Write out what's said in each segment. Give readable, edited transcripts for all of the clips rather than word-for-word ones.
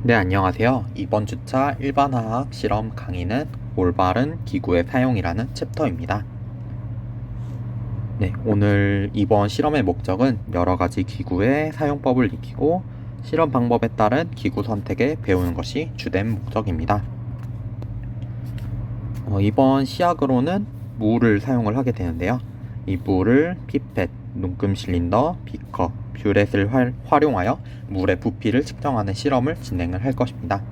네, 안녕하세요. 이번 주차 일반화학 실험 강의는 올바른 기구의 사용이라는 챕터입니다. 네, 오늘 이번 실험의 목적은 여러 가지 기구의 사용법을 익히고 실험 방법에 따른 기구 선택에 배우는 것이 주된 목적입니다. 이번 시약으로는 물을 사용을 하게 되는데요. 이 물을 피펫, 눈금 실린더, 비커, 뷰렛을 활용하여 물의 부피를 측정하는 실험을 진행을 할 것입니다.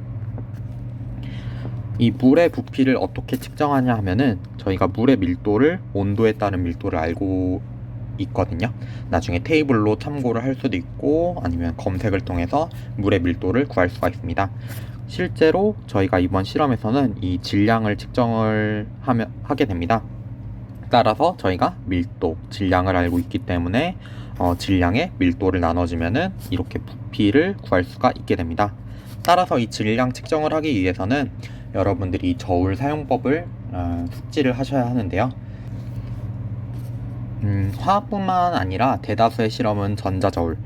이 물의 부피를 어떻게 측정하냐 하면은 저희가 물의 밀도를 온도에 따른 밀도를 알고 있거든요. 나중에 테이블로 참고를 할 수도 있고 아니면 검색을 통해서 물의 밀도를 구할 수가 있습니다. 실제로 저희가 이번 실험에서는 이 질량을 측정을 하게 됩니다. 따라서 저희가 밀도, 질량을 알고 있기 때문에 질량의 밀도를 나눠주면은 이렇게 부피를 구할 수가 있게 됩니다. 따라서 이 질량 측정을 하기 위해서는 여러분들이 저울 사용법을 숙지를 하셔야 하는데요. 화학뿐만 아니라 대다수의 실험은 전자저울,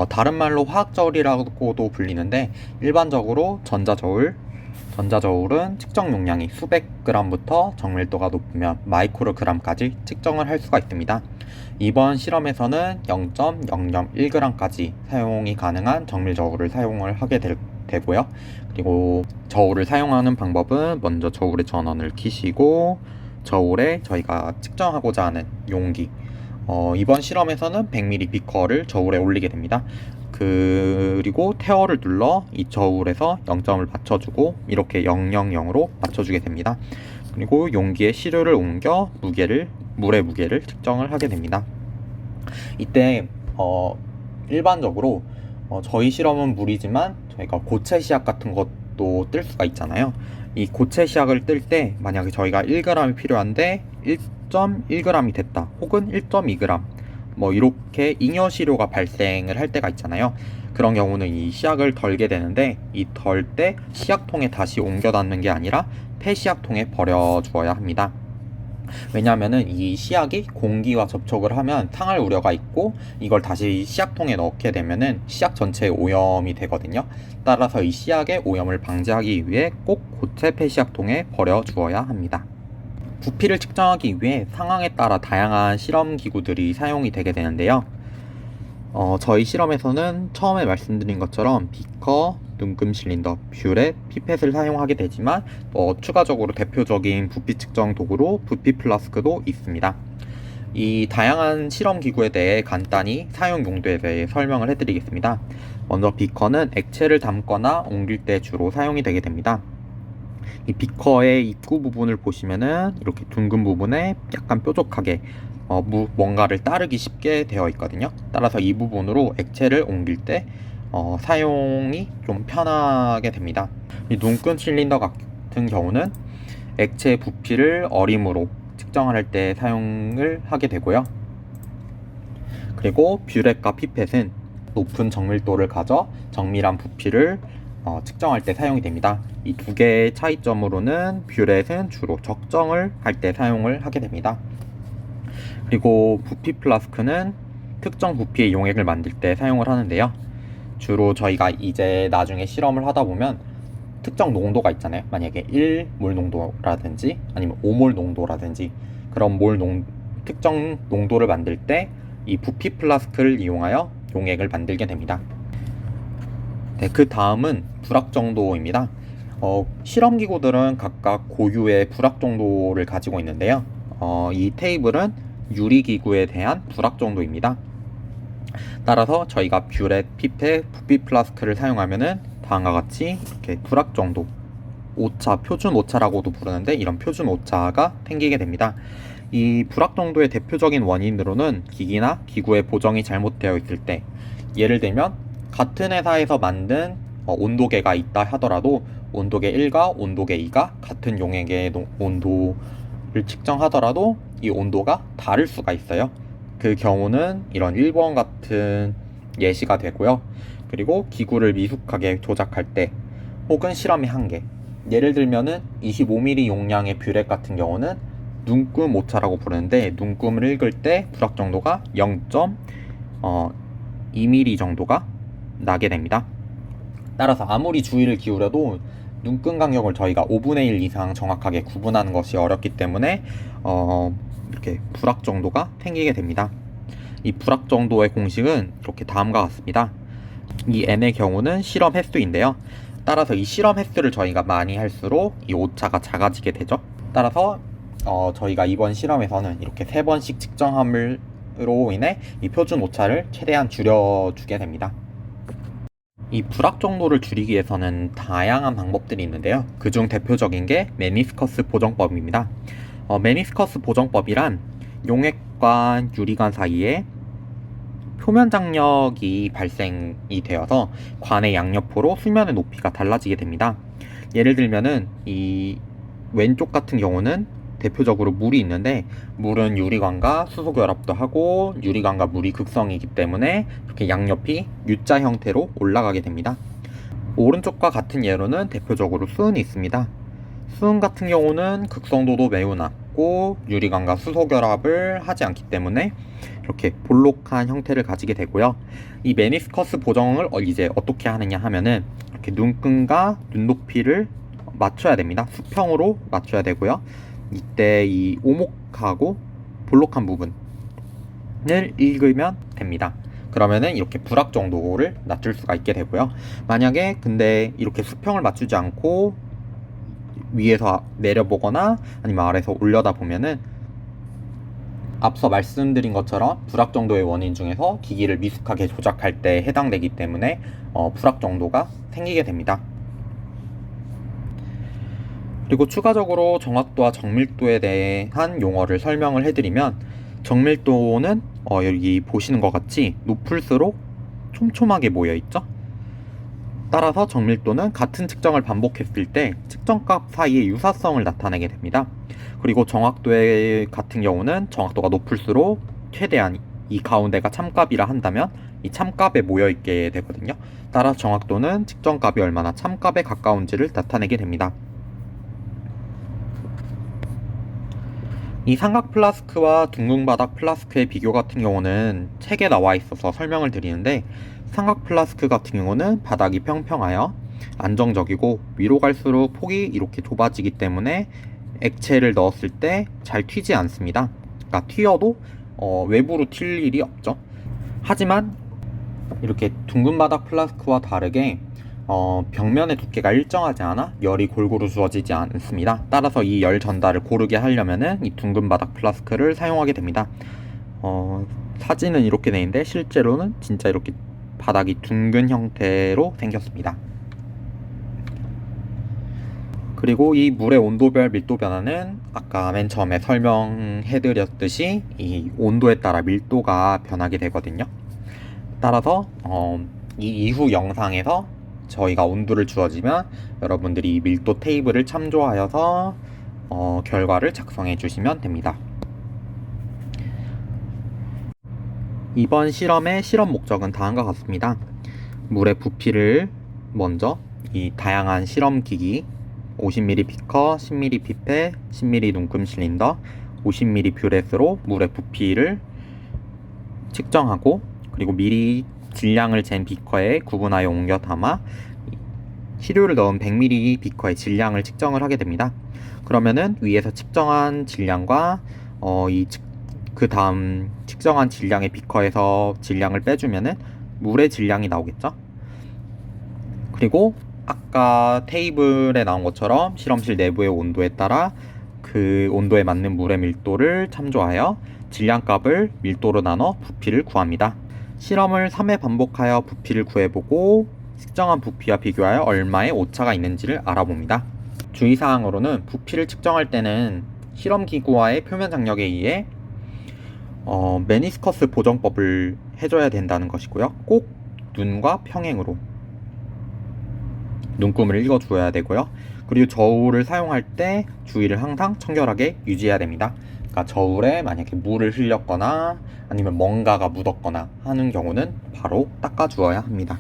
다른 말로 화학저울이라고도 불리는데 일반적으로 전자저울은 측정 용량이 수백 그램부터 정밀도가 높으면 마이크로그램까지 측정을 할 수가 있습니다. 이번 실험에서는 0.001g까지 사용이 가능한 정밀저울을 사용을 하게 되고요. 그리고 저울을 사용하는 방법은 먼저 저울의 전원을 켜시고 저울에 저희가 측정하고자 하는 용기, 이번 실험에서는 100ml 비커를 저울에 올리게 됩니다. 그리고 태워를 눌러 이 저울에서 0점을 맞춰주고 이렇게 000으로 맞춰주게 됩니다. 그리고 용기에 시료를 옮겨 물의 무게를 측정을 하게 됩니다. 이때 일반적으로 저희 실험은 물이지만 저희가 고체 시약 같은 것도 뜰 수가 있잖아요. 이 고체 시약을 뜰 때 만약에 저희가 1g이 필요한데 1.1g이 됐다 혹은 1.2g 뭐 이렇게 잉여시료가 발생을 할 때가 있잖아요. 그런 경우는 이 시약을 덜게 되는데 이 덜 때 시약통에 다시 옮겨 닫는 게 아니라 폐시약통에 버려 주어야 합니다. 왜냐하면은 이 시약이 공기와 접촉을 하면 상할 우려가 있고 이걸 다시 시약통에 넣게 되면은 시약 전체에 오염이 되거든요. 따라서 이 시약의 오염을 방지하기 위해 꼭 고체 폐시약통에 버려 주어야 합니다. 부피를 측정하기 위해 상황에 따라 다양한 실험 기구들이 사용이 되게 되는데요. 저희 실험에서는 처음에 말씀드린 것처럼 비커, 눈금 실린더, 뷰렛, 피펫을 사용하게 되지만 추가적으로 대표적인 부피 측정 도구로 부피 플라스크도 있습니다. 이 다양한 실험 기구에 대해 간단히 사용 용도에 대해 설명을 해드리겠습니다. 먼저 비커는 액체를 담거나 옮길 때 주로 사용이 되게 됩니다. 이 비커의 입구 부분을 보시면은 이렇게 둥근 부분에 약간 뾰족하게 뭔가를 따르기 쉽게 되어 있거든요. 따라서 이 부분으로 액체를 옮길 때 사용이 좀 편하게 됩니다. 이 눈금 실린더 같은 경우는 액체 부피를 어림으로 측정을 할 때 사용을 하게 되고요. 그리고 뷰렛과 피펫은 높은 정밀도를 가져 정밀한 부피를 측정할 때 사용이 됩니다. 이 두 개의 차이점으로는 뷰렛은 주로 적정을 할 때 사용을 하게 됩니다. 그리고 부피 플라스크는 특정 부피의 용액을 만들 때 사용을 하는데요. 주로 저희가 이제 나중에 실험을 하다 보면 특정 농도가 있잖아요. 만약에 1몰 농도라든지 아니면 5몰 농도라든지 그런 특정 농도를 만들 때 이 부피 플라스크를 이용하여 용액을 만들게 됩니다. 네, 그 다음은 불확 정도입니다. 실험 기구들은 각각 고유의 불확 정도를 가지고 있는데요. 이 테이블은 유리 기구에 대한 불확 정도입니다. 따라서 저희가 뷰렛, 피펫, 부피 플라스크를 사용하면은 다음과 같이 이렇게 불확 정도, 오차, 표준 오차라고도 부르는데 이런 표준 오차가 생기게 됩니다. 이 불확 정도의 대표적인 원인으로는 기기나 기구의 보정이 잘못되어 있을 때, 예를 들면 같은 회사에서 만든 온도계가 있다 하더라도 온도계 1과 온도계 2가 같은 용액의 온도를 측정하더라도 이 온도가 다를 수가 있어요. 그 경우는 이런 1번 같은 예시가 되고요. 그리고 기구를 미숙하게 조작할 때 혹은 실험의 한계, 예를 들면은 25ml 용량의 뷰렛 같은 경우는 눈금 오차라고 부르는데 눈금을 읽을 때 불확 정도가 0.2mm 정도가 나게 됩니다. 따라서 아무리 주의를 기울여도 눈금 간격을 저희가 5분의 1 이상 정확하게 구분하는 것이 어렵기 때문에 이렇게 불확 정도가 생기게 됩니다. 이 불확 정도의 공식은 이렇게 다음과 같습니다. 이 n의 경우는 실험 횟수인데요. 따라서 이 실험 횟수를 저희가 많이 할수록 이 오차가 작아지게 되죠. 따라서 저희가 이번 실험에서는 이렇게 3번씩 측정함으로 인해 이 표준 오차를 최대한 줄여주게 됩니다. 이 불확 정도를 줄이기 위해서는 다양한 방법들이 있는데요. 그중 대표적인 게 메니스커스 보정법입니다. 메니스커스 보정법이란 용액과 유리관 사이에 표면 장력이 발생이 되어서 관의 양옆으로 수면의 높이가 달라지게 됩니다. 예를 들면은 이 왼쪽 같은 경우는 대표적으로 물이 있는데, 물은 유리관과 수소 결합도 하고 유리관과 물이 극성이기 때문에 이렇게 양옆이 U자 형태로 올라가게 됩니다. 오른쪽과 같은 예로는 대표적으로 수은이 있습니다. 수은 같은 경우는 극성도도 매우 낮고 유리관과 수소 결합을 하지 않기 때문에 이렇게 볼록한 형태를 가지게 되고요. 이 메니스커스 보정을 이제 어떻게 하느냐 하면은 이렇게 눈금과 눈높이를 맞춰야 됩니다. 수평으로 맞춰야 되고요. 이때 이 오목하고 볼록한 부분을 읽으면 됩니다. 그러면은 이렇게 불확 정도를 낮출 수가 있게 되고요. 만약에 근데 이렇게 수평을 맞추지 않고 위에서 내려보거나 아니면 아래에서 올려다 보면은 앞서 말씀드린 것처럼 불확 정도의 원인 중에서 기기를 미숙하게 조작할 때 해당되기 때문에 불확 정도가 생기게 됩니다. 그리고 추가적으로 정확도와 정밀도에 대한 용어를 설명을 해드리면, 정밀도는 여기 보시는 것 같이 높을수록 촘촘하게 모여있죠. 따라서 정밀도는 같은 측정을 반복했을 때 측정값 사이의 유사성을 나타내게 됩니다. 그리고 정확도 같은 경우는 정확도가 높을수록 최대한 이 가운데가 참값이라 한다면 이 참값에 모여있게 되거든요. 따라서 정확도는 측정값이 얼마나 참값에 가까운지를 나타내게 됩니다. 이 삼각 플라스크와 둥근 바닥 플라스크의 비교 같은 경우는 책에 나와 있어서 설명을 드리는데, 삼각 플라스크 같은 경우는 바닥이 평평하여 안정적이고 위로 갈수록 폭이 이렇게 좁아지기 때문에 액체를 넣었을 때 잘 튀지 않습니다. 그러니까 튀어도 외부로 튈 일이 없죠. 하지만 이렇게 둥근 바닥 플라스크와 다르게 벽면의 두께가 일정하지 않아 열이 골고루 주어지지 않습니다. 따라서 이 열 전달을 고르게 하려면은 이 둥근 바닥 플라스크를 사용하게 됩니다. 사진은 이렇게 되는데 실제로는 진짜 이렇게 바닥이 둥근 형태로 생겼습니다. 그리고 이 물의 온도별 밀도 변화는 아까 맨 처음에 설명해드렸듯이 이 온도에 따라 밀도가 변하게 되거든요. 따라서 이 이후 영상에서 저희가 온도를 주어지면 여러분들이 이 밀도 테이블을 참조하여서 결과를 작성해 주시면 됩니다. 이번 실험의 실험 목적은 다음과 같습니다. 물의 부피를 먼저 이 다양한 실험 기기 50ml 비커, 10ml 피펫, 10ml 눈금 실린더, 50ml 뷰렛으로 물의 부피를 측정하고, 그리고 미리 질량을 잰 비커에 구분하여 옮겨 담아 시료를 넣은 100ml 비커의 질량을 측정을 하게 됩니다. 그러면은 위에서 측정한 질량과 그 다음 측정한 질량의 비커에서 질량을 빼주면은 물의 질량이 나오겠죠. 그리고 아까 테이블에 나온 것처럼 실험실 내부의 온도에 따라 그 온도에 맞는 물의 밀도를 참조하여 질량값을 밀도로 나눠 부피를 구합니다. 실험을 3회 반복하여 부피를 구해보고 측정한 부피와 비교하여 얼마의 오차가 있는지를 알아봅니다. 주의사항으로는 부피를 측정할 때는 실험기구와의 표면 장력에 의해 메니스커스 보정법을 해줘야 된다는 것이고요. 꼭 눈과 평행으로 눈금을 읽어주어야 되고요. 그리고 저울을 사용할 때 주의를 항상 청결하게 유지해야 됩니다. 그러니까 저울에 만약에 물을 흘렸거나 아니면 뭔가가 묻었거나 하는 경우는 바로 닦아주어야 합니다.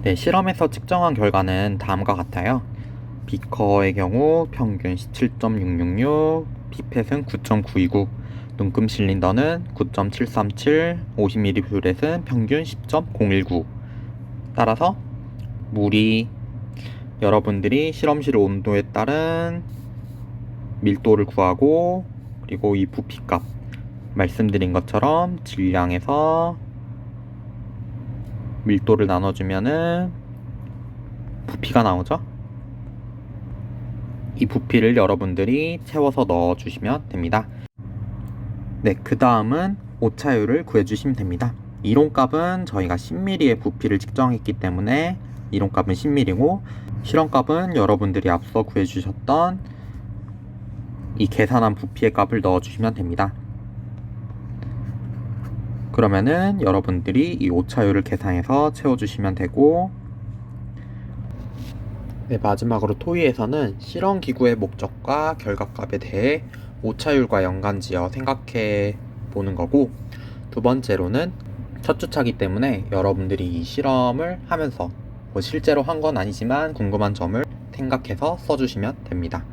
네, 실험에서 측정한 결과는 다음과 같아요. 비커의 경우 평균 17.666, 피펫은 9.929, 눈금 실린더는 9.737, 50ml 뷰렛은 평균 10.019. 따라서 물이 여러분들이 실험실 온도에 따른 밀도를 구하고, 그리고 이 부피값 말씀드린 것처럼 질량에서 밀도를 나눠주면은 부피가 나오죠. 이 부피를 여러분들이 채워서 넣어주시면 됩니다. 네, 그 다음은 오차율을 구해주시면 됩니다. 이론값은 저희가 10ml의 부피를 측정했기 때문에 이론값은 10ml고, 실험값은 여러분들이 앞서 구해주셨던 이 계산한 부피의 값을 넣어주시면 됩니다. 그러면은 여러분들이 이 오차율을 계산해서 채워주시면 되고, 네, 마지막으로 토의에서는 실험기구의 목적과 결과값에 대해 오차율과 연관지어 생각해 보는 거고, 두 번째로는 첫 주차기 때문에 여러분들이 이 실험을 하면서 실제로 한 건 아니지만 궁금한 점을 생각해서 써주시면 됩니다.